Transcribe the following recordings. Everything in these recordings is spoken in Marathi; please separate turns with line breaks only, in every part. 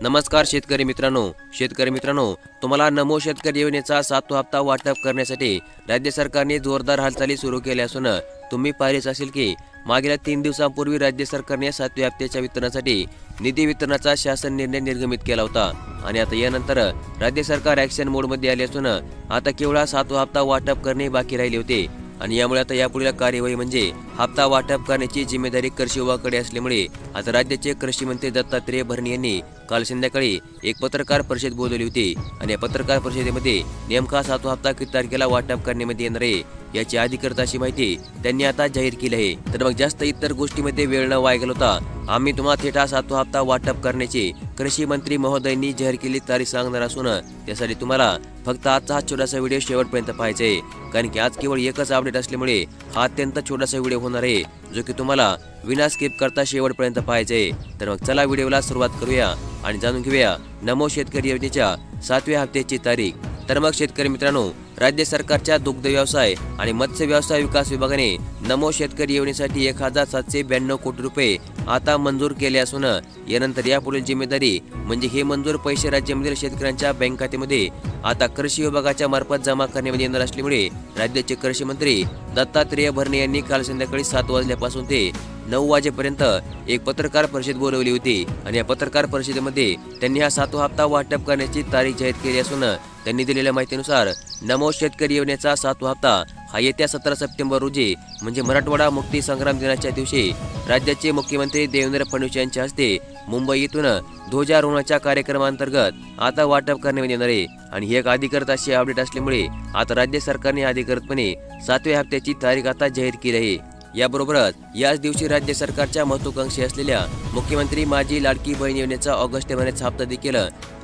नमस्कार शेतकरी मित्रांनो, तुम्हाला नमो शेतकरी योजनेचा 7वा हप्ता वाटप करण्यासाठी राज्य सरकारने जोरदार हालचाली सुरू केल्या असून तुम्ही पाहिलेच असेल की मागील 3 दिवसांपूर्वी राज्य सरकारने 7व्या हप्त्याच्या वितरणासाठी निधी वितरणाचा शासन निर्णय निर्गमित केला होता आणि आता यानंतर राज्य सरकार ॲक्शन मोडमध्ये आले असून आता केवळ 7वा हप्ता वाटप करणे बाकी राहिले होते आणि यामुळे आता यापुढील कार्यवाही म्हणजे हप्ता वाटप करण्याची जिम्मेदारी कृषी विभागाकडे असल्यामुळे आता राज्याचे कृषी मंत्री दत्तात्रय भरणे यांनी काल संध्याकाळी एक पत्रकार परिषद बोलवली होती आणि या पत्रकार परिषदेमध्ये नेमका 7वा हप्ता किती तारखेला वाटप करण्यामध्ये येणार आहे याची अधिकृत अशी माहिती त्यांनी आता जाहीर केली आहे। तर मग जास्त इतर गोष्टीमध्ये वेळ न वाया घालवता आम्ही तुम्हाला थेट 7वा हप्ता वाटप करण्याची कृषी मंत्री महोदयांनी जाहीर केली तारीख सांगणार असून त्यासाठी तुम्हाला फक्त आजचा हा छोटासा व्हिडिओ शेवटपर्यंत पाहायचा आहे, कारण की आज केवळ एकच अपडेट असल्यामुळे हा अत्यंत छोटासा व्हिडिओ होणार आहे जो की तुम्हाला विना स्किप करता शेवटपर्यंत पाहायचा आहे। तर मग चला व्हिडिओला सुरुवात करूया आणि जाणून घेऊया नमो शेतकरी योजनेच्या 7व्या हप्त्याची तारीख। तर मग शेतकरी मित्रांनो, राज्य सरकारच्या दुग्ध व्यवसाय आणि मत्स्य व्यवसाय विकास विभागाने नमो शेतकरी योजनेसाठी 1792 कोटी रुपये आता मंजूर केले असून यानंतर यापुढील जिम्मेदारी म्हणजे हे मंजूर पैसे राज्यामधील शेतकऱ्यांच्या बँक खात्यामध्ये आता कृषी विभागाच्या मार्फत जमा करण्यामध्ये येणार असल्यामुळे राज्याचे कृषी मंत्री दत्तात्रय भरणे यांनी काल संध्याकाळी 7 वाजल्यापासून ते 9 वाजेपर्यंत एक पत्रकार परिषद बोलवली होती आणि या पत्रकार परिषदेमध्ये त्यांनी हा 7वा हप्ता वाटप करण्याची तारीख जाहीर केली असून त्यांनी दिलेल्या माहितीनुसार नमो शेतकरी योजनेचा 7वा हप्ता हा येत्या 17 सप्टेंबर रोजी म्हणजे मराठवाडा मुक्ती संग्राम दिनाच्या दिवशी राज्याचे मुख्यमंत्री देवेंद्र फडणवीस यांच्या हस्ते मुंबई येथून ध्वजारोहणाच्या कार्यक्रमांतर्गत आता वाटप करण्यात येणार आहे आणि ही एक अधिकृत अशी अपडेट असल्यामुळे आता राज्य सरकारने अधिकृतपणे 7व्या हप्त्याची तारीख आता जाहीर केली आहे। याबरोबरच याच दिवशी राज्य सरकारच्या महत्त्वाकांक्षी असलेल्या मुख्यमंत्री माझी लाडकी बहीण योजनेचा ऑगस्ट महिन्याचा हप्ता देखील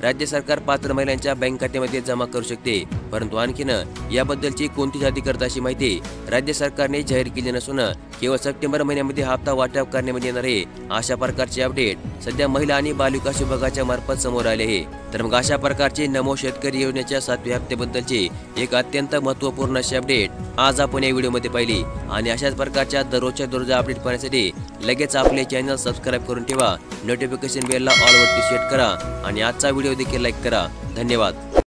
राज्य सरकार पात्र महिलांच्या बँक खात्यामध्ये जमा करू शकते, परंतु आणखीन याबद्दलची कोणतीच अधिकृत अशी माहिती राज्य सरकारने जाहीर केली नसून केवळ सप्टेंबर महिन्यामध्ये हप्ता वाटप करण्यामध्ये येणार आहे अशा प्रकारचे अपडेट सध्या महिला आणि बालविकास विभागाच्या मार्फत समोर आले आहे। तर मग अशा प्रकारचे नमो शेतकरी योजनेच्या 7व्या हप्त्याबद्दलची एक अत्यंत महत्त्वपूर्ण अशी अपडेट आज आपण या व्हिडिओमध्ये पाहिली आणि अशाच प्रकारच्या दररोजच्या अपडेट पाहण्यासाठी लगेच आपले चॅनल सबस्क्राईब करून ठेवा, नोटिफिकेशन बेलला ऑल वरती सेट करा आणि आजचा व्हिडिओ देखील लाईक करा। धन्यवाद।